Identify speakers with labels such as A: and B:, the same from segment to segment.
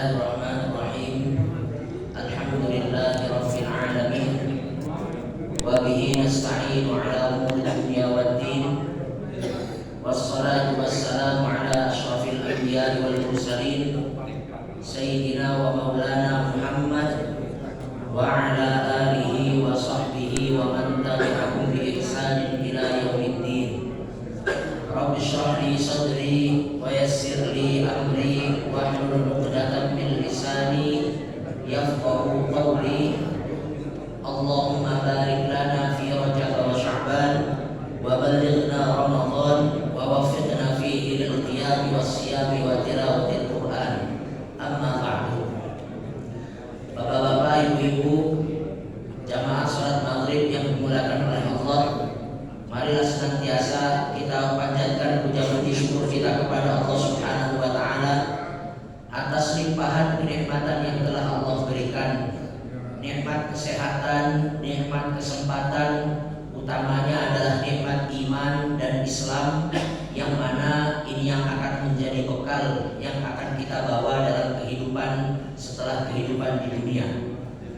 A: Bismillahirrahmanirrahim. Alhamdulillahirabbil alamin. Wa bihi nasta'inu ala umuri dunya waddin. Wassalatu wassalamu ala asyrafil anbiya'i wal mursalin sayyidina wa maulana Muhammad wa ala alihi wa sahbihi wa man tabi'ahum bi ihsanin ila yaumiddin. Rabbi shrah li sadri wa yassir li amri wahlul 'uqdatam min lisani yafqahu qawli. Allahumma barik lana fi Rajab wa Sya'ban wa ballighna Ramadan wa waffiqna fihi lil qiyam was siyam wa tilawatil Qur'an. Amma ba'du. Bapak-bapak, ibu-ibu, jamaah salat maghrib yang dimulakan oleh Allah, marilah senantiasa kita panjatkan puja puji syukur kita kepada Allah Subhanahu wa taala atas limpahan kenikmatan yang telah Allah berikan. Nikmat kesehatan, nikmat kesempatan, utamanya adalah nikmat iman dan Islam, yang mana ini yang akan menjadi bekal yang akan kita bawa dalam kehidupan setelah kehidupan di dunia.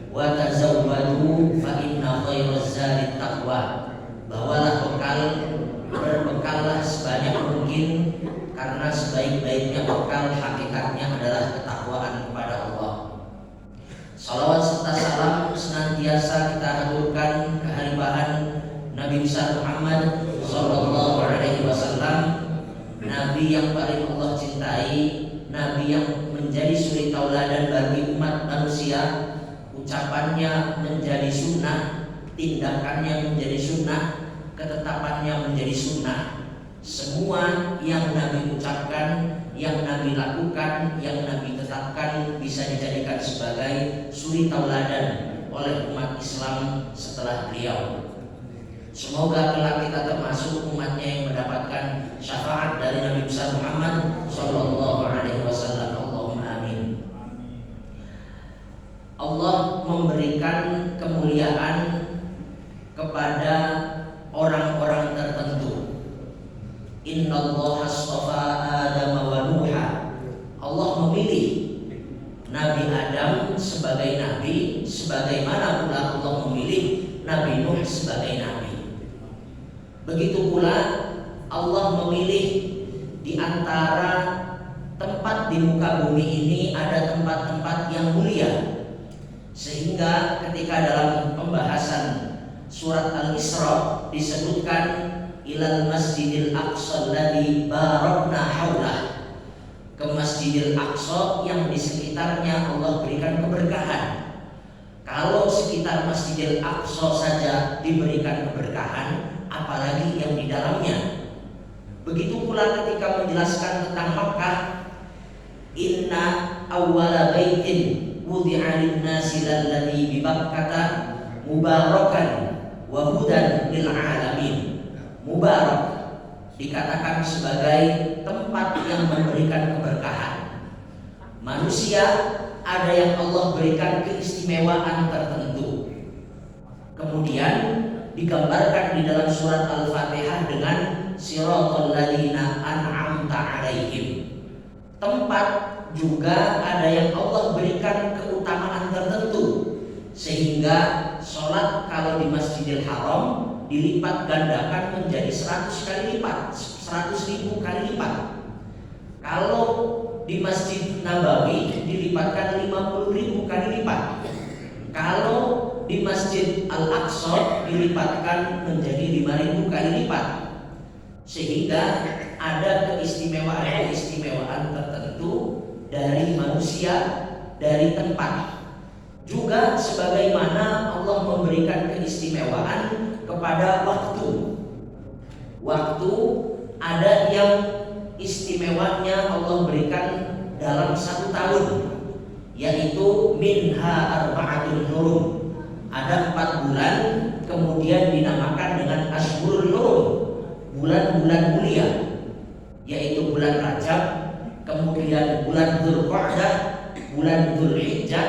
A: Wa tazawwadu fa inna khairaz zadi taqwa. Bawalah bekal, berbekallah sebanyak mungkin, karena sebaik-baiknya bekal hakikatnya adalah ketakwaan kepada Allah. Salawat serta salam senantiasa kita haturkan kehadiran Nabi besar Muhammad sallallahu alaihi wasallam, Nabi yang paling Allah cintai, Nabi yang menjadi suri tauladan bagi umat manusia. Ucapannya menjadi sunnah, tindakannya menjadi sunnah, ketetapannya menjadi sunnah. Semua yang Nabi ucapkan, yang Nabi lakukan, yang Nabi tetapkan bisa dijadikan sebagai suri tauladan oleh umat Islam setelah beliau. Semoga kelak kita termasuk umatnya yang mendapatkan syafaat dari Nabi besar Muhammad sallallahu alaihi wasallam. Allahumma amin. Allah memberikan kemuliaan kepada orang-orang tertentu. Innallaha astafa Adam wa Nuha. Allah memilih Nabi Adam sebagai nabi, sebagaimana pula Allah memilih Nabi Nuh sebagai nabi. Begitu pula Allah memilih di antara tempat di muka bumi ini ada tempat-tempat yang mulia, sehingga ketika dalam pembahasan surat Al-Isra disebutkan ilal masjidil aqsa alladzi barakna haulah, ke Masjidil Aqsa yang di sekitarnya Allah berikan keberkahan. Kalau sekitar Masjidil Aqsa saja diberikan keberkahan, apalagi yang di dalamnya. Begitu pula ketika menjelaskan tentang Makkah, inna awwala baitin wudi'a lin-nasi lalladzi bi Bakkata mubarakan wa hudan lil alamin. Mubarak dikatakan sebagai tempat yang memberikan keberkahan. Manusia ada yang Allah berikan keistimewaan tertentu. Kemudian digambarkan di dalam surat Al-Fatihah dengan siratal ladzina an'amta 'alaihim. Tempat juga ada yang Allah berikan keutamaan tertentu, sehingga sholat kalau di Masjidil Haram dilipat gandakan menjadi 100 kali lipat, 100.000 kali lipat. Kalau di Masjid Nabawi dilipatkan 50.000 kali lipat. Kalau di Masjid Al-Aqsa dilipatkan menjadi 5.000 kali lipat. Sehingga ada keistimewaan-keistimewaan tertentu dari manusia, dari tempat. Juga sebagaimana Allah memberikan keistimewaan kepada waktu. Waktu ada yang istimewanya Allah berikan dalam 1 tahun, yaitu minha arba'atun hurum. Ada 4 bulan, kemudian dinamakan dengan Ashhurun Hurum, bulan-bulan mulia, yaitu bulan Rajab, kemudian bulan Dzulqa'dah, bulan Dzulhijjah,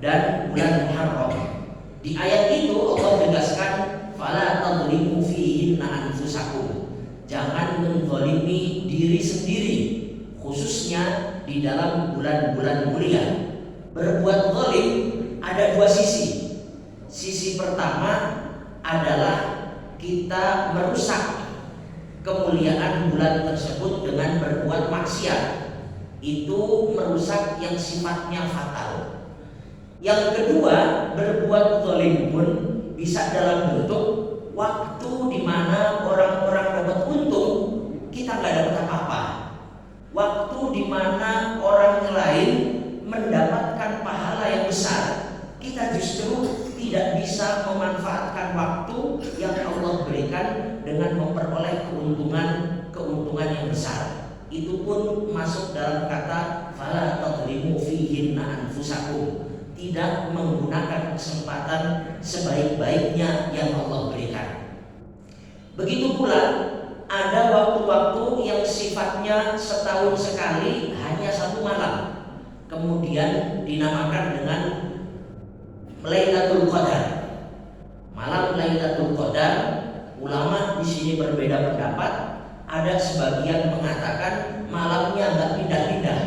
A: dan bulan Muharram. Di ayat itu Allah tegaskan fala tadlimu fihinna anfusakum. Jangan menzalimi diri sendiri, khususnya di dalam bulan-bulan mulia. Berbuat zalim ada dua sisi. Sisi pertama adalah kita merusak kemuliaan bulan tersebut dengan berbuat maksiat. Itu merusak yang sifatnya fatal. Yang kedua, berbuat zalim pun bisa dalam bentuk waktu di mana orang-orang dapat untung, kita nggak dapat apa-apa. Waktu di mana orang lain mendapatkan pahala yang besar, kita justru tidak bisa memanfaatkan waktu yang Allah berikan dengan memperoleh keuntungan yang besar. Itu pun masuk dalam kata fala tadlimu fihinna anfusakum, tidak menggunakan kesempatan sebaik-baiknya yang Allah berikan. Begitu pula ada waktu-waktu yang sifatnya setahun sekali hanya satu malam, kemudian dinamakan dengan Lailatul Qadar. Malam Lailatul Qadar, ulama di sini berbeda pendapat. Ada sebagian mengatakan malamnya nggak pindah-pindah,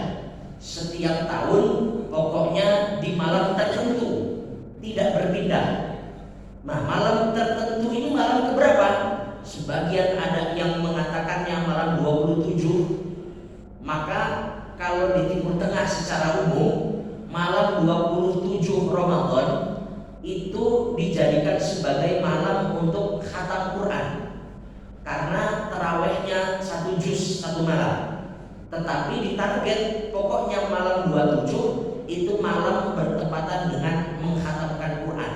A: setiap tahun pokoknya di malam tertentu, tidak berpindah. Nah, malam tertentu ini malam keberapa? Sebagian ada yang mengatakannya malam 27. Maka kalau di Timur Tengah secara umum, malam 27 Ramadan itu dijadikan sebagai malam untuk khatam Quran, karena tarawehnya 1 juz 1 malam. Tetapi ditarget pokoknya malam 27 itu malam bertepatan dengan menghatamkan Quran,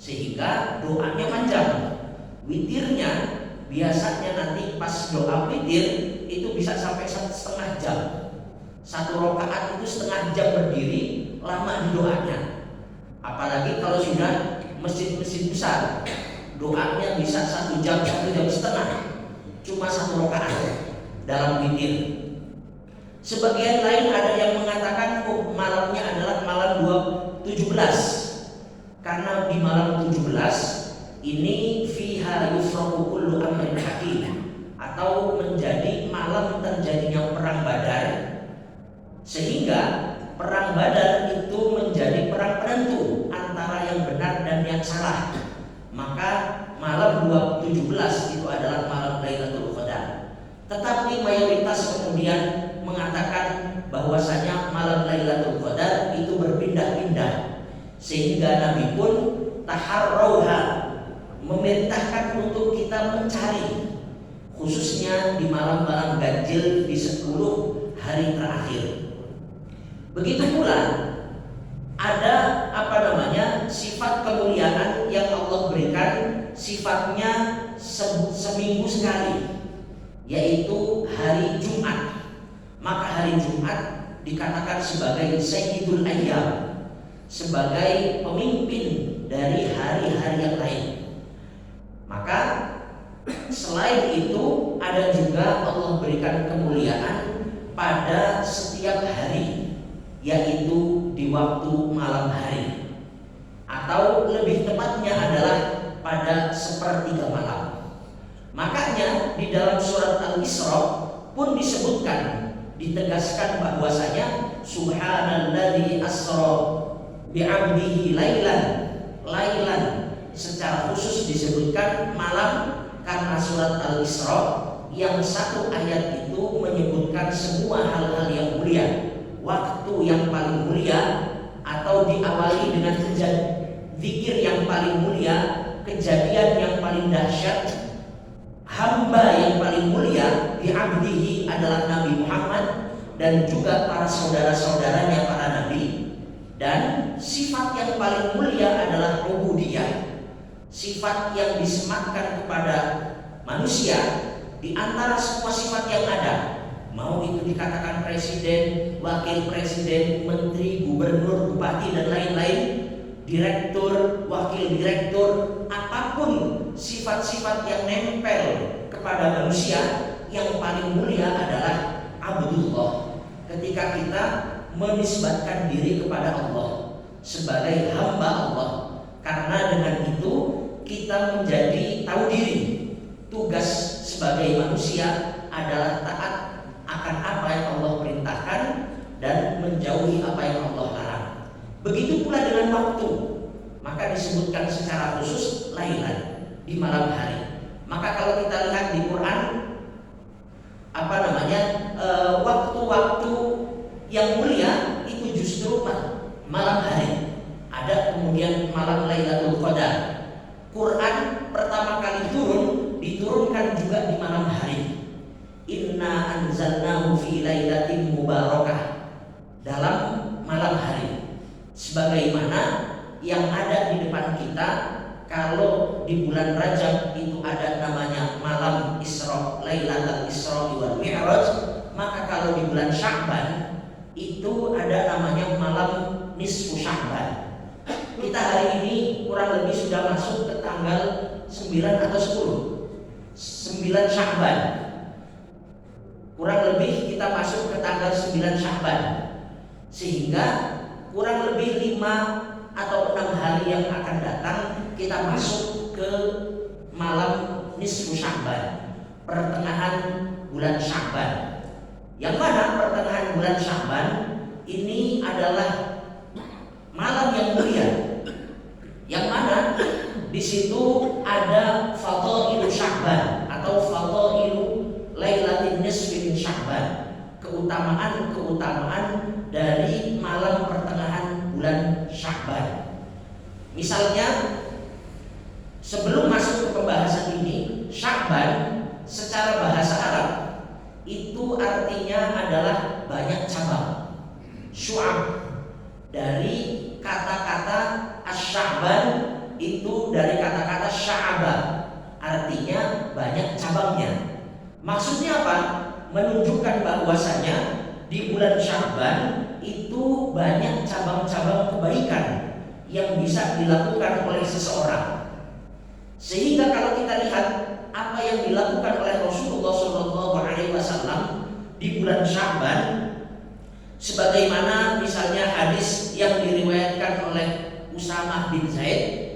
A: sehingga doanya panjang. Witirnya biasanya nanti pas doa witir itu bisa sampai 1,5 jam. 1 rakaat itu setengah jam berdiri, lama di doanya. Apalagi kalau sudah masjid-masjid besar, doanya bisa 1 jam, 1 jam setengah, cuma 1 rakaat dalam witir. Sebagian lain ada yang mengatakan malamnya adalah malam 17, karena di malam 17 ini fiha yufraqu kullu amrin hakim, atau menjadi malam terjadinya perang Badar, sehingga perang Badar itu menjadi perang penentu antara yang benar dan yang salah. Maka malam 17 itu adalah malam Lailatul Qadar. Tetapi mayoritas kemudian mengatakan bahwasanya malam Lailatul Qadar itu berpindah-pindah, sehingga Nabi pun taharrauha, memerintahkan untuk kita mencari, khususnya di malam-malam ganjil di 10 hari terakhir. Begitu pula ada sifat kemuliaan yang Allah berikan, sifatnya seminggu sekali, yaitu hari Jumat. Maka hari Jumat dikatakan sebagai Sayyidul Ayyam, sebagai pemimpin dari hari-hari yang lain. Maka selain itu ada juga Allah berikan kemuliaan pada setiap hari, yaitu di waktu malam hari, atau lebih tepatnya adalah pada sepertiga malam. Makanya di dalam surat Al-Isra pun disebutkan, ditegaskan bahwasanya subhanalladzi asra bi'abdihi lailan, secara khusus disebutkan malam karena surat Al-Isra yang satu ayat itu menyebutkan semua hal-hal yang mulia, waktu yang paling mulia, atau diawali dengan zikir yang paling mulia, kejadian yang paling dahsyat, hamba yang paling mulia di abdihi adalah Nabi Muhammad dan juga para saudara-saudaranya para nabi. Dan sifat yang paling mulia adalah ubudiyah, sifat yang disematkan kepada manusia di antara semua sifat yang ada, mau itu dikatakan presiden, wakil presiden, menteri, gubernur, bupati dan lain-lain, direktur, wakil direktur, apapun sifat-sifat yang nempel kepada manusia, yang paling mulia adalah abdullah. Ketika kita menisbatkan diri kepada Allah sebagai hamba Allah, karena dengan itu kita menjadi tahu diri. Tugas sebagai manusia adalah taat akan apa yang Allah waktu, maka disebutkan secara khusus lailan, di malam hari. Maka kalau kita lihat di Quran, waktu-waktu yang mulia itu justru malam hari. Ada kemudian malam Lailatul Qadar. Quran pertama kali diturunkan juga di malam hari. Inna anzalnahu fi lailatin mubarakah, dalam malam hari. Sebagaimana yang ada di depan kita, kalau di bulan Rajab itu ada namanya malam Isra, Lailatul Isra wal Mi'raj, maka kalau di bulan Sya'ban itu ada namanya malam nisfu Sya'ban. Kita hari ini kurang lebih sudah masuk ke tanggal 9 atau 10 9 Sya'ban. Kurang lebih kita masuk ke tanggal 9 Sya'ban, sehingga kurang lebih 5 atau 6 hari yang akan datang kita masuk ke malam nisfu Sya'ban, pertengahan bulan Sya'ban. Yang mana pertengahan bulan Sya'ban ini adalah malam yang mulia, yang mana di situ ada fadailu Sya'ban atau fadailu Lailatin Nisfi min Sya'ban, keutamaan dari malam pertengahan bulan Sya'ban. Misalnya, sebelum masuk ke pembahasan ini, Sya'ban secara bahasa Arab itu artinya adalah banyak cabang. Syu'ab, dari kata-kata asy-Sya'ban itu dari kata-kata sya'aba, artinya banyak cabangnya. Maksudnya apa? Menunjukkan bahwasanya di bulan Sya'ban itu banyak cabang-cabang kebaikan yang bisa dilakukan oleh seseorang. Sehingga kalau kita lihat apa yang dilakukan oleh Rasulullah SAW di bulan Sya'ban, sebagaimana misalnya hadis yang diriwayatkan oleh Usamah bin Zaid,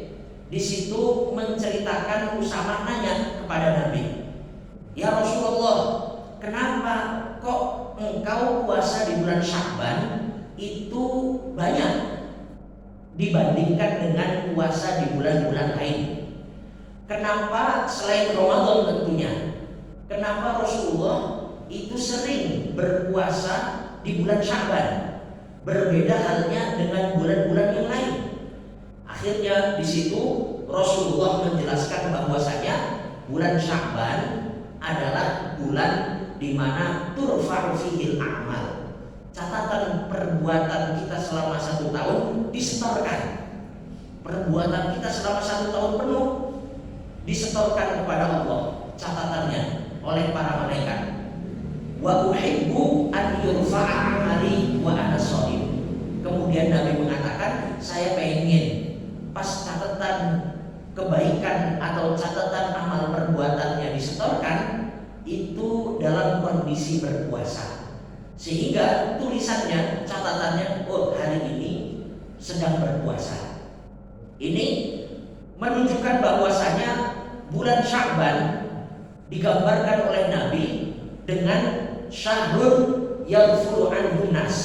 A: di situ menceritakan Usamah nanya kepada Nabi, "Ya Rasulullah, kenapa kok engkau puasa di bulan Sya'ban itu banyak dibandingkan dengan puasa di bulan-bulan lain? Kenapa selain Ramadan tentunya? Kenapa Rasulullah itu sering berpuasa di bulan Sya'ban, berbeda halnya dengan bulan-bulan yang lain?" Akhirnya di situ Rasulullah menjelaskan bahwasanya bulan Sya'ban adalah bulan di mana turfa'u fihil a'mal. Catatan perbuatan kita selama 1 tahun disetorkan. Perbuatan kita selama 1 tahun penuh disetorkan kepada Allah catatannya oleh para malaikat. Wa uhibbu an yurfa'a 'amali wa ana shaim. Kemudian Nabi mengatakan, saya pengen pas catatan kebaikan atau catatan amal perbuatannya disetorkan itu dalam kondisi berpuasa, sehingga tulisannya, catatannya, oh hari ini sedang berpuasa. Ini menunjukkan bahwasanya bulan Sya'ban digambarkan oleh Nabi dengan syahrun yaghfuru anhun nas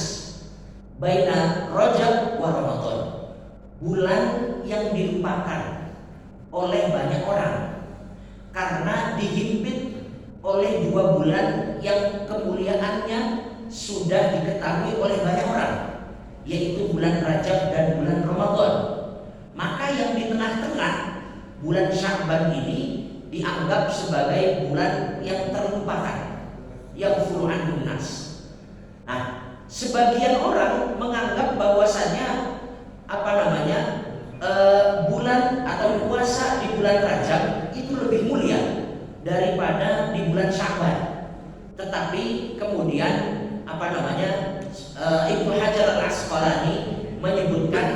A: baina Rajab wa Ramadan, bulan yang dilupakan oleh banyak orang karena dihimpit oleh 2 bulan yang kemuliaannya sudah diketahui oleh banyak orang, yaitu bulan Rajab dan bulan Ramadan. Maka yang di tengah-tengah bulan Sya'ban ini dianggap sebagai bulan yang terlupakan, yang furu'an nas. Nah, sebagian orang menganggap bahwasanya bulan atau puasa di bulan Rajab itu lebih mulia daripada di bulan Sya'ban. Tetapi kemudian Ibnu Hajar al-Asqalani menyebutkan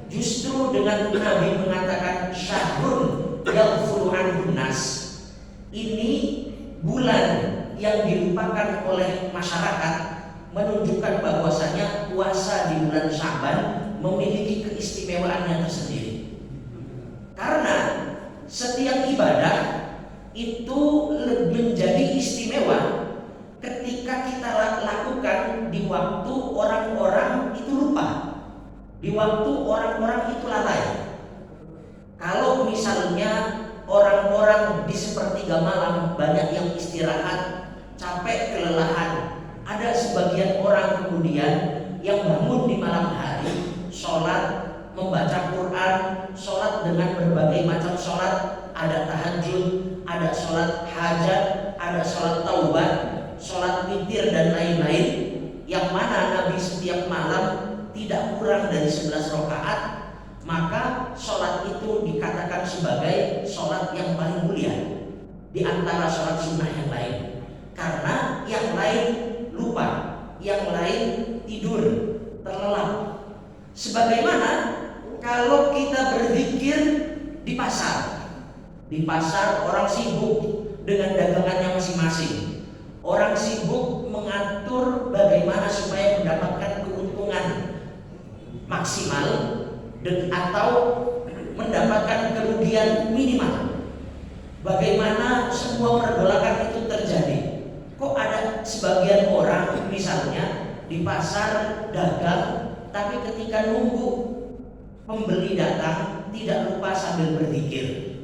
A: justru dengan Nabi mengatakan syahrun yaghfuru anhun nas, ini bulan yang dilupakan oleh masyarakat, menunjukkan bahwasanya puasa di bulan Sya'ban memiliki keistimewaannya tersendiri. Karena setiap ibadah itu menjadi istimewa ketika kita lakukan di waktu orang-orang itu lupa. di waktu orang-orang itu lalai. Kalau misalnya orang-orang di sepertiga malam banyak yang istirahat, capek, kelelahan, ada sebagian orang kemudian yang bangun di malam hari, sholat, membaca Quran, sholat dengan berbagai macam sholat, ada tahajud, ada sholat hajat, ada sholat taubat, sholat witir dan lain-lain, yang mana Nabi setiap malam tidak kurang dari 11 rakaat, maka sholat itu dikatakan sebagai sholat yang paling mulia di antara sholat sunnah yang lain. Karena yang lain lupa, yang lain tidur, terlelap. Sebagaimana kalau kita berzikir di pasar. Di pasar orang sibuk dengan dagangannya masing-masing. Orang sibuk mengatur bagaimana supaya mendapatkan keuntungan maksimal atau mendapatkan kerugian minimal. Bagaimana semua pergolakan itu terjadi? Kok ada sebagian orang misalnya di pasar dagang, tapi ketika nunggu pembeli datang tidak lupa sambil berzikir.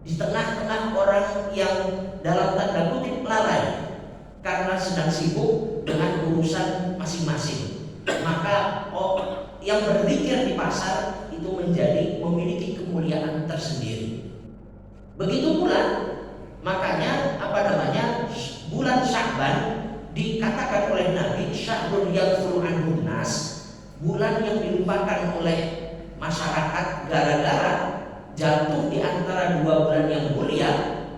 A: Di tengah-tengah orang yang dalam tanda kutip lalai karena sedang sibuk dengan urusan masing-masing, maka yang berzikir di pasar itu memiliki kemuliaan tersendiri. Begitu pula makanya bulan Sya'ban dikatakan oleh Nabi syahrul yaghfuru anhun nas, bulan yang dilupakan oleh masyarakat gara-gara jatuh di antara 2 bulan yang mulia.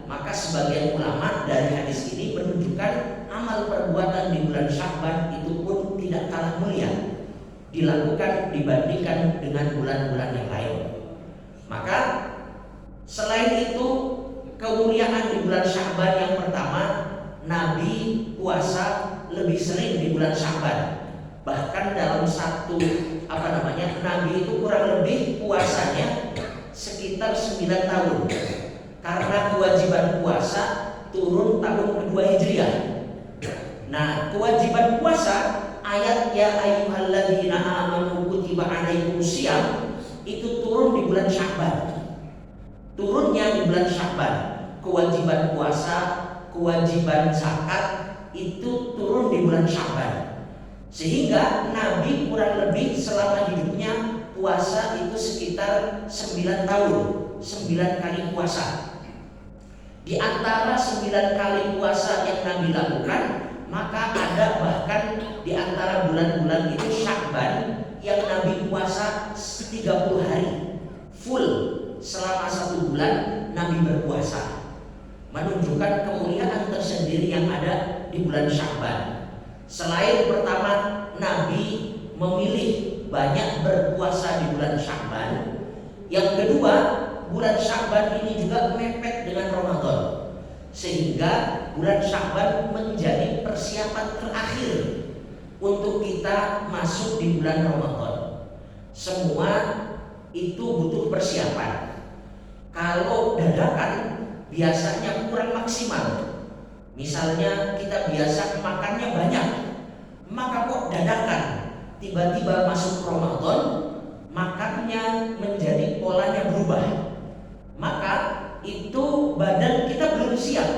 A: Maka sebagian ulama dari hadis ini menunjukkan amal perbuatan di bulan Sya'ban itu pun tidak kalah mulia dilakukan dibandingkan dengan bulan-bulan yang lain. Maka selain itu kemuliaan di bulan Sya'ban, yang pertama, Nabi puasa lebih sering di bulan Sya'ban. Bahkan dalam Nabi itu kurang lebih puasanya sekitar 9 tahun. Karena kewajiban puasa turun tahun kedua Hijriah. Nah, kewajiban puasa ayat ya ayyuhalladzina amanu kutiba alaikumusiyam itu turun di bulan Sya'ban. Turunnya di bulan Sya'ban. Kewajiban puasa, kewajiban zakat itu turun di bulan Sya'ban. Sehingga Nabi kurang lebih selama hidupnya puasa itu sekitar 9 tahun, 9 kali puasa. Di antara 9 kali puasa yang Nabi lakukan, maka ada bahkan di antara bulan-bulan itu Sya'ban yang Nabi puasa 30 hari full. Selama 1 bulan Nabi berpuasa, menunjukkan kemuliaan tersendiri yang ada di bulan Sya'ban. Selain pertama Nabi memilih banyak berpuasa di bulan Sya'ban, yang kedua bulan Sya'ban ini juga mepet dengan Ramadan, sehingga bulan Sya'ban menjadi persiapan terakhir untuk kita masuk di bulan Ramadan. Semua itu butuh persiapan. Kalau dadakan biasanya kurang maksimal. Misalnya kita biasa makannya banyak, maka kok dadakan tiba-tiba masuk Ramadan makannya menjadi polanya berubah, maka itu badan kita belum siap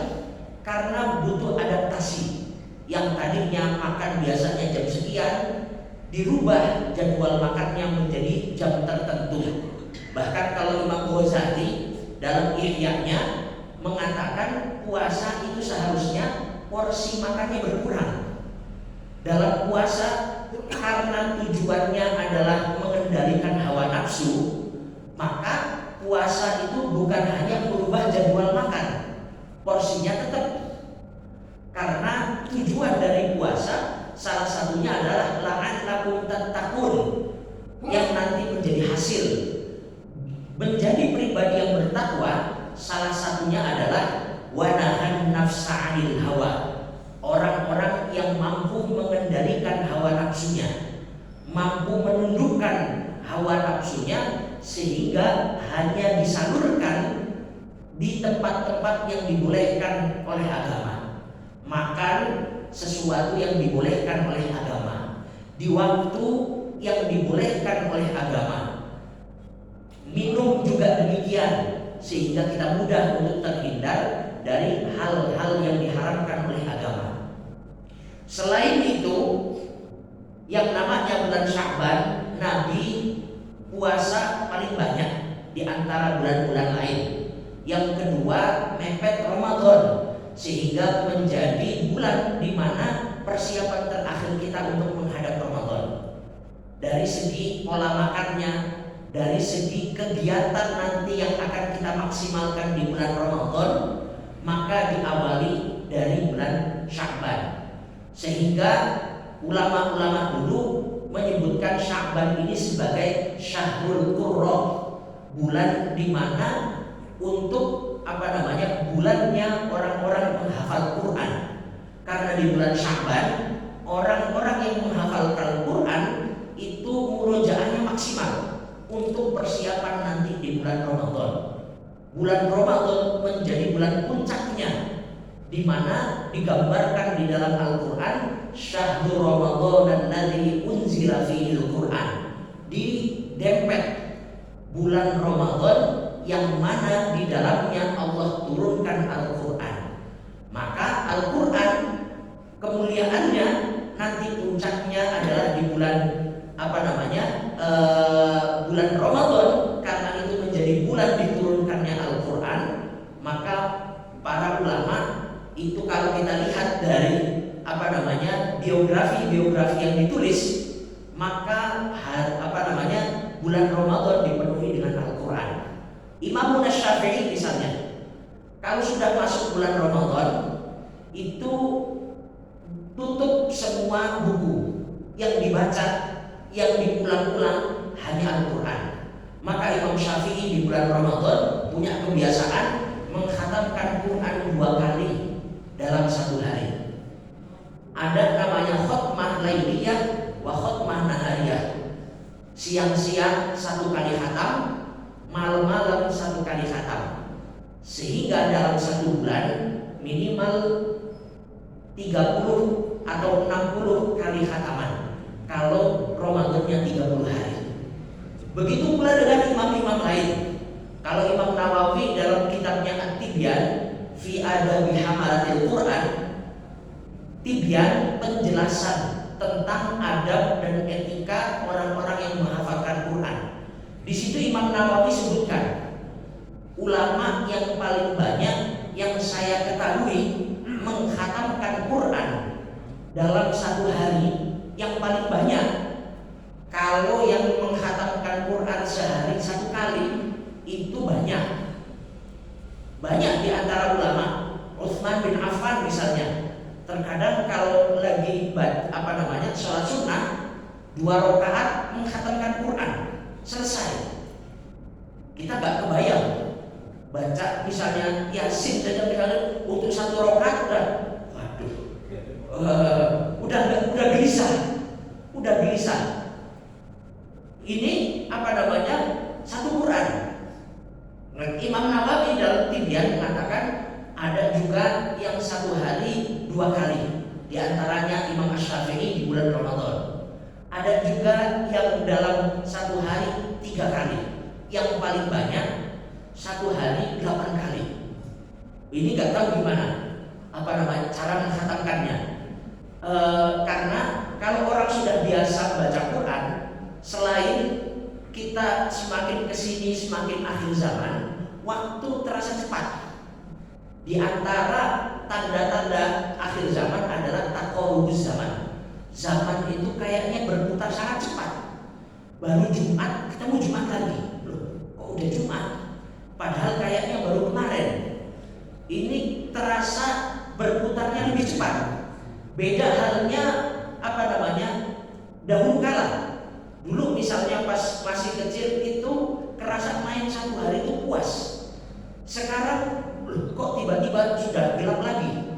A: karena butuh adaptasi. Yang tadinya makan biasanya jam sekian dirubah jadwal makannya menjadi jam tertentu. Bahkan kalau Imam Ghazali dalam Ihya-nya mengatakan puasa itu seharusnya porsi makannya berkurang. Dalam puasa karena tujuannya adalah mengendalikan hawa nafsu, maka puasa itu bukan hanya merubah jadwal makan, porsinya tetap. Karena tujuan dari puasa salah satunya adalah la'allakum tattaqun, yang nanti menjadi hasil menjadi pribadi yang bertakwa. Salah satunya adalah wanahan nafsa 'anil hawa, orang-orang yang mampu mengendalikan hawa nafsunya, mampu menundukkan hawa nafsunya sehingga hanya disalurkan di tempat-tempat yang dibolehkan oleh agama. Makan sesuatu yang dibolehkan oleh agama di waktu yang dibolehkan oleh agama. Minum juga demikian, sehingga kita mudah untuk terhindar dari hal-hal yang diharamkan oleh agama. Selain itu, yang namanya bulan Sya'ban, Nabi puasa paling banyak di antara bulan-bulan lain. Yang kedua, mepet Ramadan, sehingga menjadi bulan di mana persiapan terakhir kita untuk menghadap Ramadan. Dari segi pola makannya, dari segi kegiatan nanti yang akan kita maksimalkan di bulan Ramadan, maka diawali dari bulan Sya'ban. Sehingga ulama-ulama dulu menyebutkan Sya'ban ini sebagai Syahrul Qurra, bulan di mana untuk bulannya orang-orang menghafal Quran. Karena di bulan Sya'ban orang-orang yang menghafalkan Quran itu murojaahnya maksimal untuk persiapan nanti di bulan Ramadan. Bulan Ramadan menjadi bulan puncaknya, di mana digambarkan di dalam Al-Quran Syahrul Ramadan alladzi unzila fihil Quran, didempet bulan Ramadan yang mana di dalamnya Allah turunkan Al-Quran. Maka Al-Quran kemuliaannya nanti puncaknya adalah di bulan bulan Ramadan, karena itu menjadi bulan diturunkannya Al-Quran. Maka para ulama itu kalau kita lihat dari biografi yang ditulis, maka bulan Ramadan dipenuhi dengan Al-Quran. Imam Syafi'i misalnya, kalau sudah masuk bulan Ramadan itu tutup semua buku yang dibaca, yang diulang-ulang hanya Al-Quran. Maka Imam Syafi'i di bulan Ramadan punya kebiasaan mengkhatamkan Quran 2 kali dalam satu hari. Ada namanya khutmah lailiyah wa khutmah nahariyah. Siang-siang 1 kali khatam, malam-malam 1 kali khatam. Sehingga dalam 1 bulan minimal 30 atau 60 kali khataman, kalau Ramadannya 30 hari. Begitu pula dengan imam-imam lain. Kalau Imam Nawawi dalam kitabnya At-Tibyan fi Adabi Hamalatil Quran, Tibyan penjelasan tentang adab dan etika orang-orang yang menghafalkan Quran. Di situ Imam Nawawi sebutkan ulama yang paling banyak yang saya ketahui mengkhatamkan Quran dalam 1 hari, yang paling banyak, kalau yang mengkhatamkan Quran sehari 1 kali itu banyak di antara ulama. Utsman bin Affan misalnya, terkadang kalau lagi sholat sunnah 2 rakaat mengkhatamkan Quran selesai. Kita gak kebayang baca misalnya Yasin saja misalnya untuk 1 rakaat udah gelisah. Ini 1 Quran. Imam Nawawi dalam Tibyan mengatakan ada juga yang 1 hari 2 kali, di antaranya Imam Asy-Syafi'i di bulan Ramadan. Ada juga yang dalam 1 hari 3 kali, yang paling banyak 1 hari 8 kali. Ini gak tahu gimana cara mengkhatamkannya. Karena kalau orang sudah biasa baca Quran, selain kita semakin kesini semakin akhir zaman, waktu terasa cepat. Di antara tanda-tanda akhir zaman adalah taqarrubuz zaman. Zaman itu kayaknya berputar sangat cepat. Baru Jumat ketemu Jumat lagi. Loh, kok udah Jumat? Padahal kayaknya baru kemarin. Ini terasa berputarnya lebih cepat. Beda halnya dahulu kala. Dulu misalnya pas masih kecil itu kerasa main 1 hari itu puas. Sekarang kok tiba-tiba sudah gelap lagi.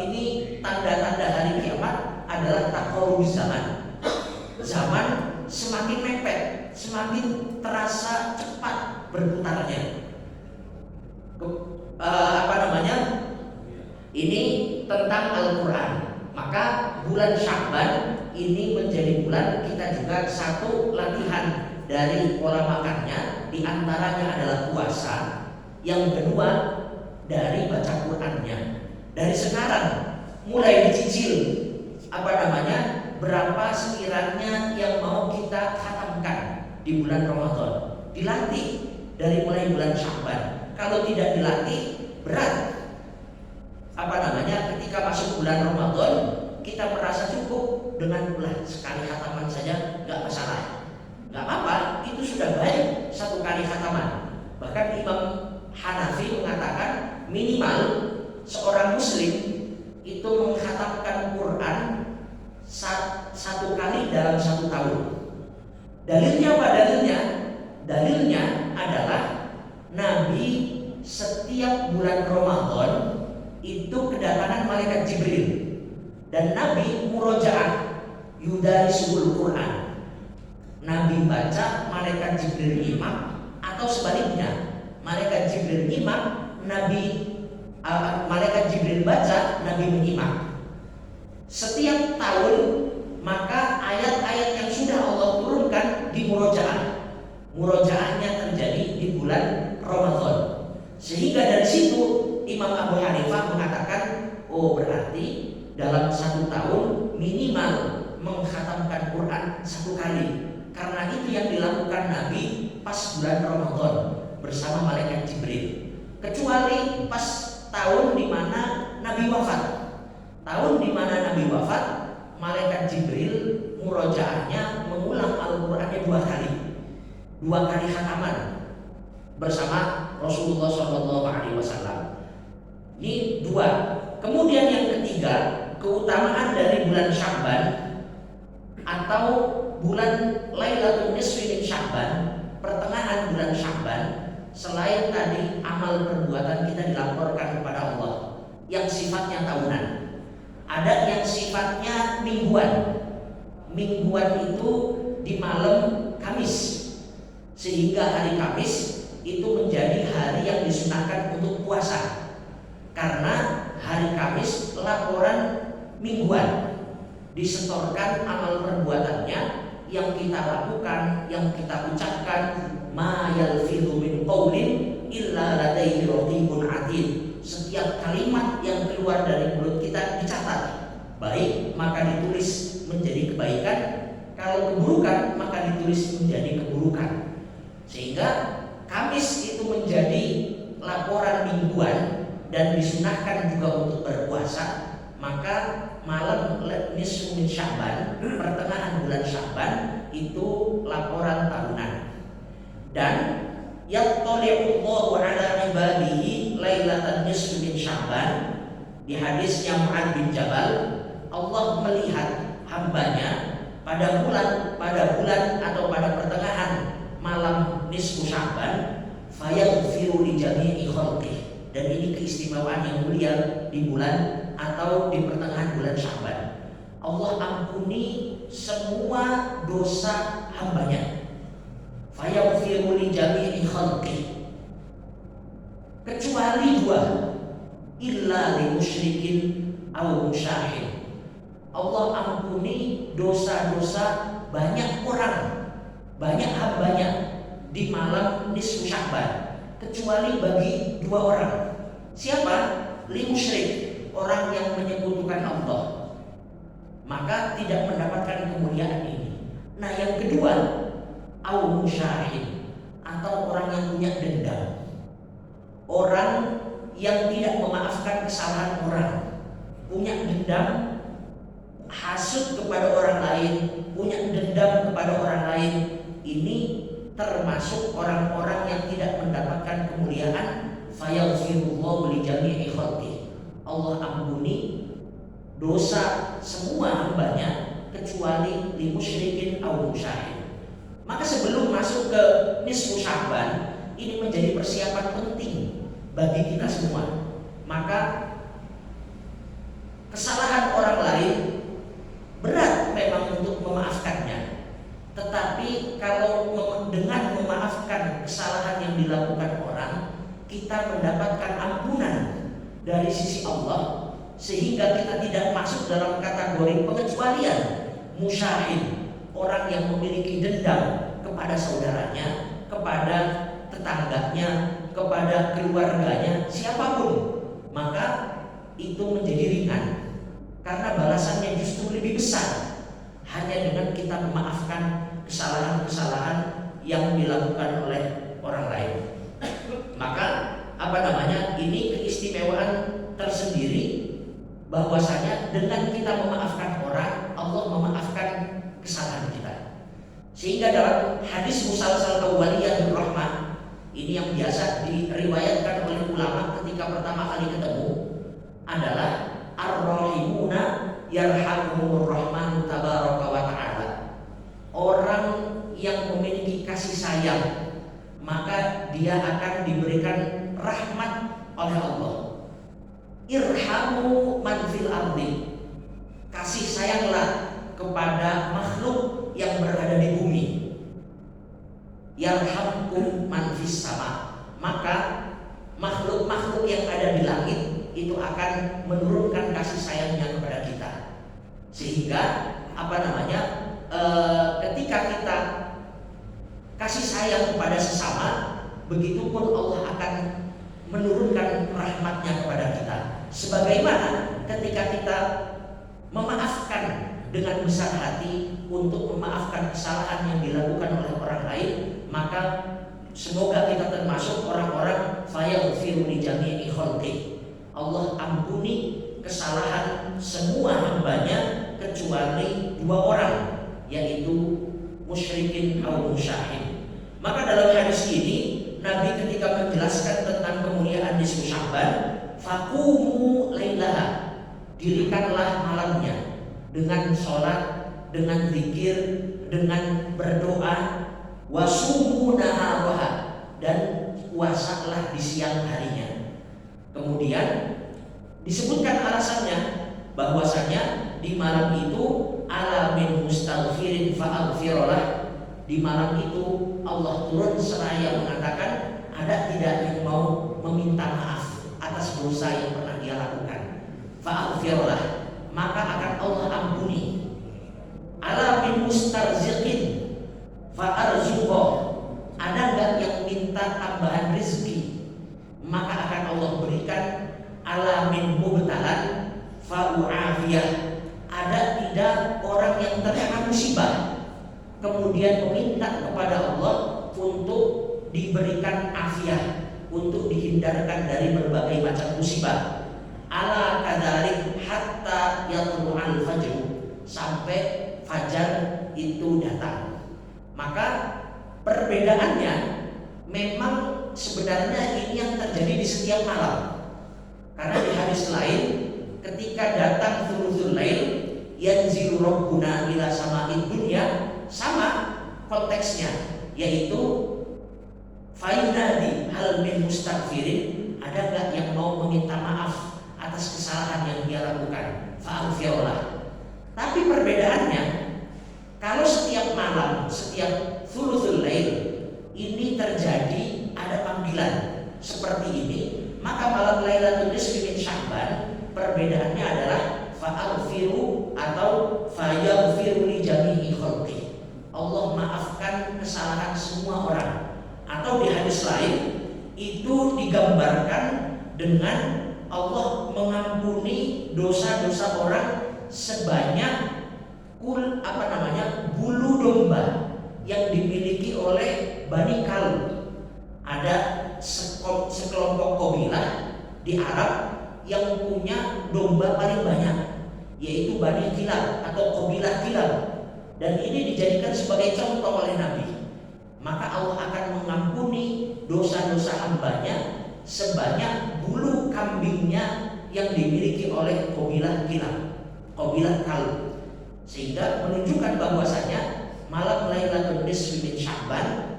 A: Ini tanda-tanda hari kiamat adalah taqarrubuz zaman. Zaman semakin mepet, semakin terasa cepat berputarnya. Ini tentang Al-Quran. Maka bulan Sya'ban ini menjadi bulan kita juga satu latihan dari pola makannya, di antaranya adalah puasa. Yang kedua dari baca Qur'annya. Dari sekarang mulai dicicil berapa sekiranya yang mau kita khatamkan di bulan Ramadan. Dilatih dari mulai bulan Sya'ban. Kalau tidak dilatih berat. Ketika masuk bulan Ramadan kita merasa cukup dengan sekali khataman saja nggak masalah, nggak apa-apa, itu sudah baik satu kali khataman. Bahkan Imam Hanafi mengatakan minimal seorang muslim itu mengkhatamkan Quran satu kali dalam satu tahun. Dalilnya apa? Dalilnya adalah Nabi setiap bulan Ramadan itu kedatangan malaikat Jibril dan Nabi murojaah yudarisul Quran. Nabi baca, malaikat Jibril nyimak, atau sebaliknya, malaikat Jibril nyimak, malaikat Jibril baca, Nabi menyimak. Setiap tahun maka ayat-ayat yang sudah Allah turunkan di murojaah. Murojaahnya terjadi di bulan Ramadan. Sehingga dari situ Imam Abu Hanifah mengatakan, oh berarti dalam satu tahun minimal mengkhatamkan Quran satu kali. Karena itu yang dilakukan Nabi pas bulan Ramadan bersama malaikat Jibril. Kecuali pas tahun di mana Nabi wafat. Tahun di mana Nabi wafat, malaikat Jibril murojaahnya mengulang Al-Qur'annya dua kali khataman bersama Rasulullah SAW. Ini dua. Kemudian yang ketiga, keutamaan dari bulan Sya'ban atau bulan Lailatul Nisfi min Sya'ban, pertengahan bulan Sya'ban. Selain tadi amal perbuatan kita dilaporkan kepada Allah yang sifatnya tahunan, ada yang sifatnya mingguan. Mingguan itu di malam Kamis, sehingga hari Kamis itu menjadi hari yang disunahkan untuk puasa. Karena hari Kamis laporan mingguan, disetorkan amal perbuatannya yang kita lakukan, yang kita ucapkan. Ma yalfidhu min qaulin illa ladaihi raqibun atid. Setiap kalimat yang keluar dari mulut kita dicatat, baik maka ditulis menjadi kebaikan, kalau keburukan maka ditulis menjadi keburukan. Sehingga Kamis itu menjadi laporan mingguan dan disunahkan juga untuk berpuasa. Maka malam nisfu min Sya'ban, pertengahan bulan Sya'ban itu laporan tahunan. Dan yattali'ullahu ala ibadihi lailatan nisfu min Sya'ban. Di hadisnya Mu'adz bin Jabal, Allah melihat hambanya pada bulan atau pada pertengahan malam nisfu Sya'ban, fayaghfiru li jami'i khalqihi. Dan ini keistimewaan yang mulia di bulan atau di pertengahan bulan Sya'ban. Allah ampuni semua dosa hambanya. Fayaghfiru li jami'i khalqihi, kecuali dua, illa li musyrikin aw musyahid. Allah ampuni dosa-dosa banyak orang, banyak hambanya di malam nisfu Sya'ban, kecuali bagi dua orang. Siapa? Li musyrik, orang yang menyekutukan Allah, maka tidak mendapatkan kemuliaan ini. Nah yang kedua, au musyahid, atau orang yang punya dendam, orang yang tidak memaafkan kesalahan orang, punya dendam, hasud kepada orang lain, punya dendam kepada orang lain. Ini termasuk orang-orang yang tidak mendapatkan kemuliaan. Fayaghfirullahu li jami'i khalqihi, Allah ampuni dosa semua hambanya kecuali li musyrikin aw musyahid. Maka sebelum masuk ke nisfu Sya'ban, ini menjadi persiapan penting bagi kita semua. Maka kesalahan orang lain berat memang untuk memaafkannya, tetapi kalau dengan memaafkan kesalahan yang dilakukan orang, kita mendapatkan ampunan dari sisi Allah, sehingga kita tidak masuk dalam kategori pengecualian musyahin, orang yang memiliki dendam kepada saudaranya, kepada tetangganya, kepada keluarganya, siapapun, maka itu menjadi ringan karena balasannya justru lebih besar hanya dengan kita memaafkan kesalahan-kesalahan yang dilakukan oleh orang lain. Maka ini keistimewaan tersendiri bahwasanya dengan kita memaafkan orang, Allah memaafkan kesalahan kita. Sehingga dalam hadis musalsal awwaliyah rahmah, ini yang biasa diriwayatkan oleh ulama ketika pertama kali ketemu adalah ar-rahimuna yarhamuhumur rahmanu tabaraka wa ta'ala. Orang yang memiliki kasih sayang, maka dia akan diberikan rahmat oleh Allah. Irhamu man fil ardi, kasih sayanglah kepada makhluk yang berada di bumi. Yarhamkum man fis sama, maka makhluk-makhluk yang ada di langit itu akan menurunkan kasih sayangnya kepada kita. Sehingga ketika kita kasih sayang kepada sesama, begitupun Allah akan menurunkan rahmatnya kepada kita. Sebagaimana ketika kita memaafkan dengan besar hati untuk memaafkan kesalahan yang dilakukan oleh orang lain, maka semoga kita termasuk orang-orang fayaghfiru li jami'i khalqi. Allah ampuni kesalahan semua hambanya kecuali dua orang, yaitu musyrikin atau musyahin. Maka dalam hadis ini Nabi ketika menjelaskan tentang kemuliaan nisfu Sya'ban, faqumu lailaha, dirikanlah malamnya dengan sholat, dengan zikir, dengan berdoa, wasumu nahawaha, dan puasalah di siang harinya. Kemudian disebutkan alasannya bahwasanya di malam itu ala min mustaghfirin fa'aghfirullah. Di malam itu Allah turun seraya mengatakan, ada tidak yang mau meminta maaf atas dosa yang pernah dia lakukan, fa'aghfirullah, maka akan Allah ampuni. Ala min mustarziqin fa'arzuqah, ada enggak yang minta tambahan rezeki, maka akan Allah berikan. Ala min mubtalan fa'u'afiyah, ada tidak orang yang terkena musibah kemudian meminta kepada Allah untuk diberikan afiah, untuk dihindarkan dari berbagai macam musibah. Ala kadzalik hatta yatlu'al fajr, sampai fajar itu datang. Maka perbedaannya memang sebenarnya ini yang terjadi di setiap malam. Karena di hadis lain ketika datang thuluthul lail yanzilu rabbuna ila sama'id dunya, sama konteksnya, yaitu fayunadi hal min mustaghfirin, ada gak yang mau meminta maaf atas kesalahan yang dia lakukan, fa'aghfirullah. Tapi perbedaannya, kalau setiap malam, setiap thuluthul lail ini terjadi ada panggilan seperti ini, maka malam Lailatul Nisfi min Sya'ban perbedaannya adalah fa'aghfiru atau fayaghfiru li jami'i khalqi, Allah maafkan kesalahan semua orang. Atau di hadis lain itu digambarkan dengan Allah mengampuni dosa-dosa orang sebanyak bulu domba yang dimiliki oleh Bani Kalb. Ada sekelompok kabilah di Arab yang punya domba paling banyak, yaitu Bani Kilab atau kabilah Kilab, dan ini dijadikan sebagai contoh oleh Nabi. Maka Allah akan mengampuni dosa-dosa hambanya sebanyak bulu kambingnya yang dimiliki oleh kabilah Kilab, kabilah Kalb. Sehingga menunjukkan bahwasanya malam Lailatul Nisfi min Sya'ban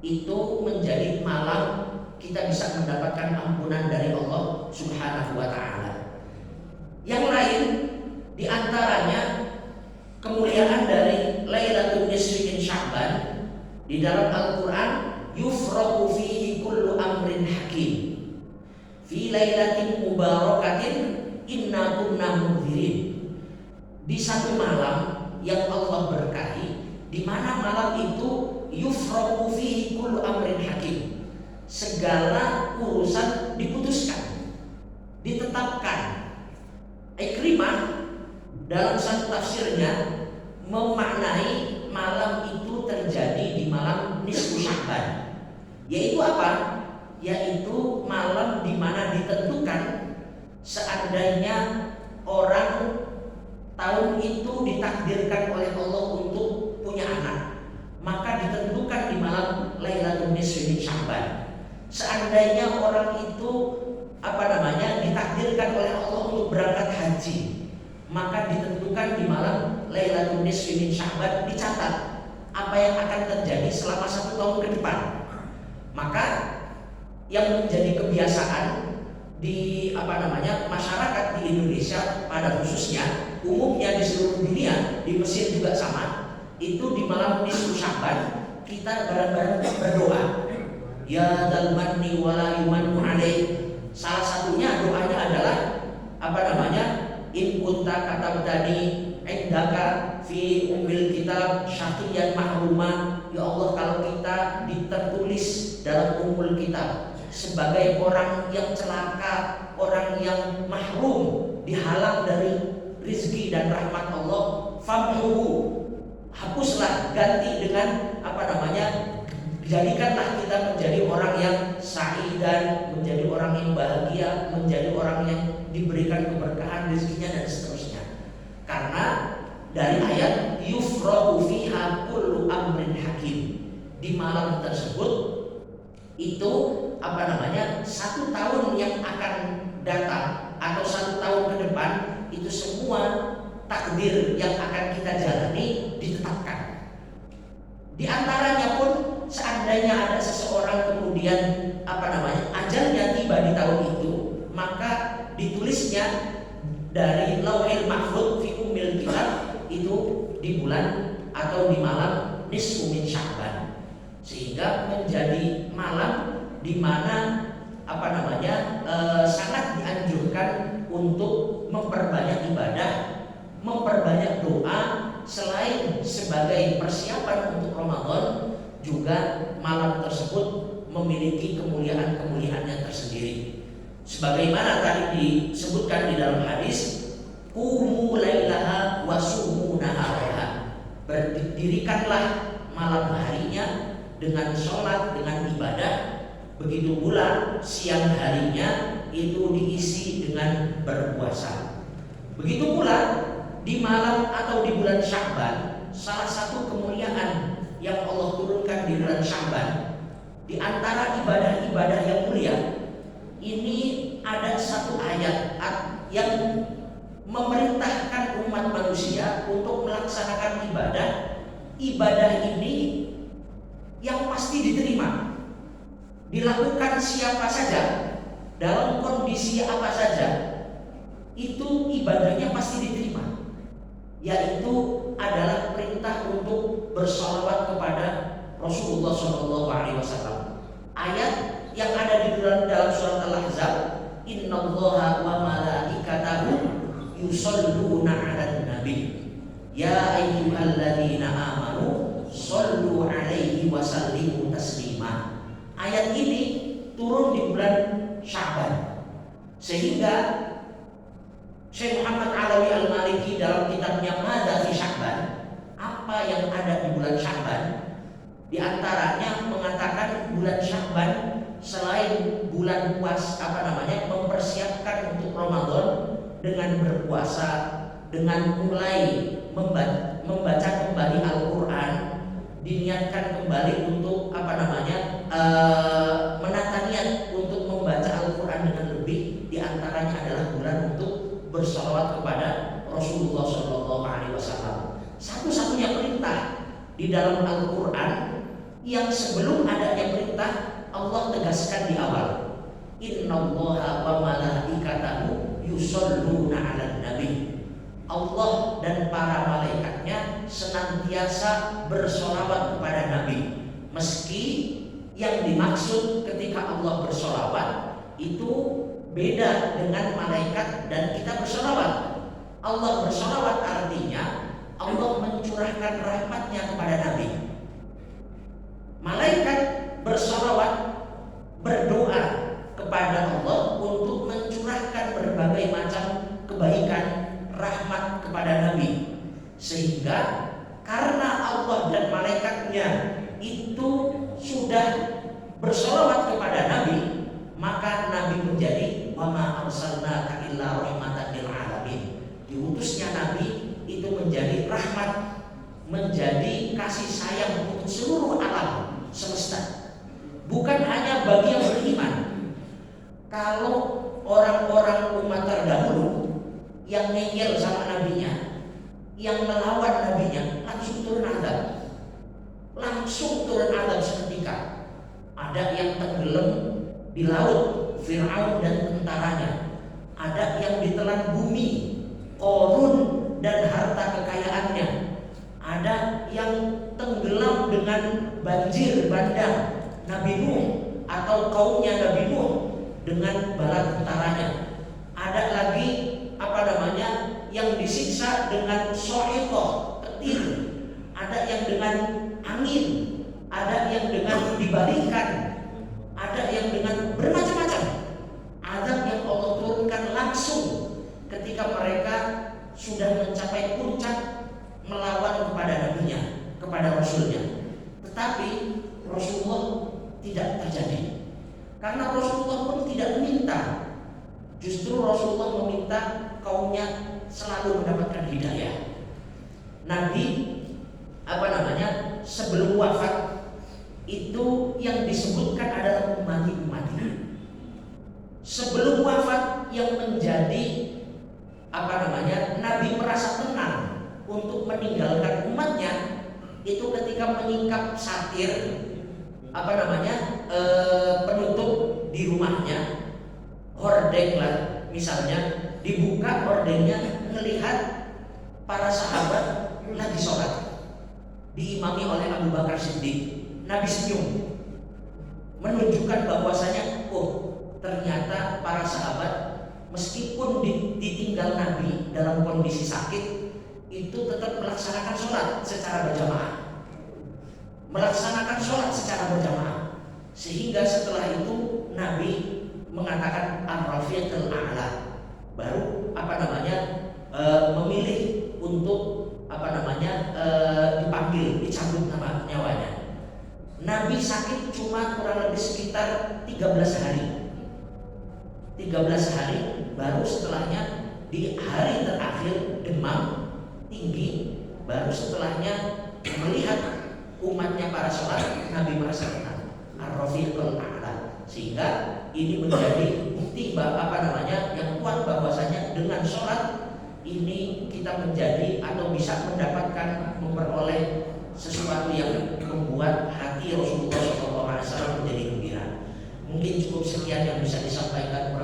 A: itu menjadi malam kita bisa mendapatkan ampunan dari Allah Subhanahu wa ta'ala. Yang lain di antaranya kemuliaan dari Lailatul Nisfi min Sya'ban, di dalam Al-Qur'an yufraqu fihi kullu amrin hakim fi lailatin mubarakatin inna kunna mundzirin. Di satu malam yang Allah berkahi, di mana malam itu yufraqu fihi kullu amrin hakim. Segala urusan diputuskan, ditetapkan. Ikrimah dalam satu tafsirnya memaknai malam itu terjadi di malam nisfu Sya'ban. Yaitu apa? Yaitu malam di mana ditentukan seandainya orang tahun itu ditakdirkan oleh Allah untuk punya anak, maka ditentukan di malam Lailatul Nisfi min Sya'ban. Seandainya orang itu ditakdirkan oleh Allah untuk berangkat haji, maka ditentukan di malam Lailatul Nisfi min Sya'ban, dicatat apa yang akan terjadi selama 1 tahun ke depan. Maka yang menjadi kebiasaan di masyarakat di Indonesia pada khususnya, umumnya di seluruh dunia, di Mesir juga sama, itu di malam nisfu Sya'ban kita bareng-bareng berdoa, ya dzal manni wala yumannu alaih. Salah satunya doanya adalah in kunta katabtani indaka fi ummil kitab syaqiyan mahruma. Ya Allah, kalau kita ditertulis dalam ummul kitab sebagai orang yang celaka, orang yang mahrum, dihalang dari rizki dan rahmat Allah, famhuhu, hapuslah, ganti dengan jadikanlah kita menjadi orang yang sa'idan, menjadi orang yang bahagia, menjadi orang yang diberikan keberkahan rezekinya dan seterusnya. Karena dari ayat yufraqu fiha kullu amrin hakim, di malam tersebut itu 1 tahun yang akan datang atau 1 tahun ke depan, itu semua takdir yang akan kita jalani ditetapkan. Di antaranya pun seandainya ada seseorang kemudian ajalnya tiba di tahun itu, maka ditulisnya dari Lauhil Mahfuz fi ummil kitab itu di bulan atau di malam nisfu min Sya'ban, sehingga menjadi malam di mana sangat dianjurkan untuk memperbanyak ibadah, memperbanyak doa. Selain sebagai persiapan untuk Ramadan, juga malam tersebut memiliki kemuliaan-kemuliaannya tersendiri. Sebagaimana tadi disebutkan di dalam hadis, qumu lailaha wa sumu naharaha, berdirikanlah malam harinya dengan sholat, dengan ibadah. Begitu pula siang harinya itu diisi dengan berpuasa. Begitu pula di malam atau di bulan Sya'ban, salah satu kemuliaan yang Allah turunkan di bulan Sya'ban, di antara ibadah-ibadah yang mulia ini, ada satu ayat yang memerintahkan umat manusia untuk melaksanakan ibadah. Ibadah ini yang pasti diterima, dilakukan siapa saja, dalam kondisi apa saja, itu ibadahnya pasti diterima. Yaitu adalah perintah untuk bersolawat kepada Rasulullah SAW. Ayat yang ada di dalam surat Al-Ahzab, innallaha wa malaikatahu yusholluna 'alan nabi ya ayyuhalladzina amanu shollu 'alaihi wa sallimu taslima. Ayat ini turun di bulan Sya'ban, sehingga Syekh Muhammad Alawi Al-Maliki dalam kitabnya Madza fi Sya'ban, apa yang ada di bulan Sya'ban, di antaranya mengatakan bulan Sya'ban selain bulan mempersiapkan untuk Ramadan dengan berpuasa, dengan mulai membaca kembali Al-Quran, diniatkan kembali untuk menata niat untuk membaca Al-Quran dengan lebih. Di antaranya adalah bulan untuk bersalawat kepada Rasulullah SAW. Satu-satunya perintah di dalam Al-Quran yang sebelum adanya perintah Allah tegaskan di awal, innallaha wa malaikatahu yusholluna 'alan nabi. Allah dan para malaikatnya senantiasa bersolawat kepada Nabi. Meski yang dimaksud ketika Allah bersolawat itu beda dengan malaikat dan kita bersolawat. Allah bersolawat artinya Allah berbagai macam kebaikan, rahmat kepada Nabi. Sehingga karena Allah dan malaikatnya itu sudah bersolawat kepada Nabi, maka Nabi menjadi wa ma arsalnaka illa rahmatan lil alamin. Diutusnya Nabi itu menjadi rahmat, menjadi kasih sayang untuk seluruh alam semesta, bukan hanya bagi yang beriman. Kalau orang-orang umat terdahulu yang ngeyel sama nabinya, yang melawan nabinya, langsung turun azab. Langsung turun azab seketika. Ada yang tenggelam di laut, Fir'aun dan tentaranya. Ada yang ditelan bumi, Qarun dan harta kekayaannya. Ada yang tenggelam dengan banjir bandang, Nabi Nuh atau kaumnya Nabi Nuh dengan bala tentaranya. Ada lagi yang disiksa dengan so'ikoh, petir. Ada yang dengan angin, ada yang dengan dibaringkan, ada yang dengan bermacam-macam azab yang Allah turunkan langsung ketika mereka sudah mencapai puncak melawan kepada nabinya, kepada rasulnya. Tetapi Rasulullah tidak terjadi, karena Rasulullah pun tidak meminta. Justru Rasulullah meminta kaumnya selalu mendapatkan hidayah. Nabi sebelum wafat itu yang disebutkan adalah ummati. Sebelum wafat yang menjadi Nabi merasa tenang untuk meninggalkan umatnya itu ketika menyingkap satir penutup di rumahnya, hordeng lah misalnya, dibuka hordengnya, melihat para sahabat lagi sholat diimami oleh Abu Bakar Siddiq. Nabi senyum, menunjukkan bahwasanya ternyata para sahabat meskipun ditinggal Nabi dalam kondisi sakit itu tetap melaksanakan sholat secara berjamaah, sehingga setelah itu Nabi mengatakan ar-rafiqul a'la, baru memilih untuk dipanggil, dicabut nama nyawanya. Nabi sakit cuma kurang lebih sekitar 13 hari. 13 hari, baru setelahnya di hari terakhir demam tinggi, baru setelahnya melihat umatnya para sholat, Nabi merasa tenang, ar-rafiqul a'la. Sehingga ini menjadi bukti yang kuat bahwasanya dengan sholat ini kita menjadi atau bisa mendapatkan, memperoleh sesuatu yang membuat hati Rasulullah SAW menjadi gembira. Mungkin cukup sekian yang bisa disampaikan.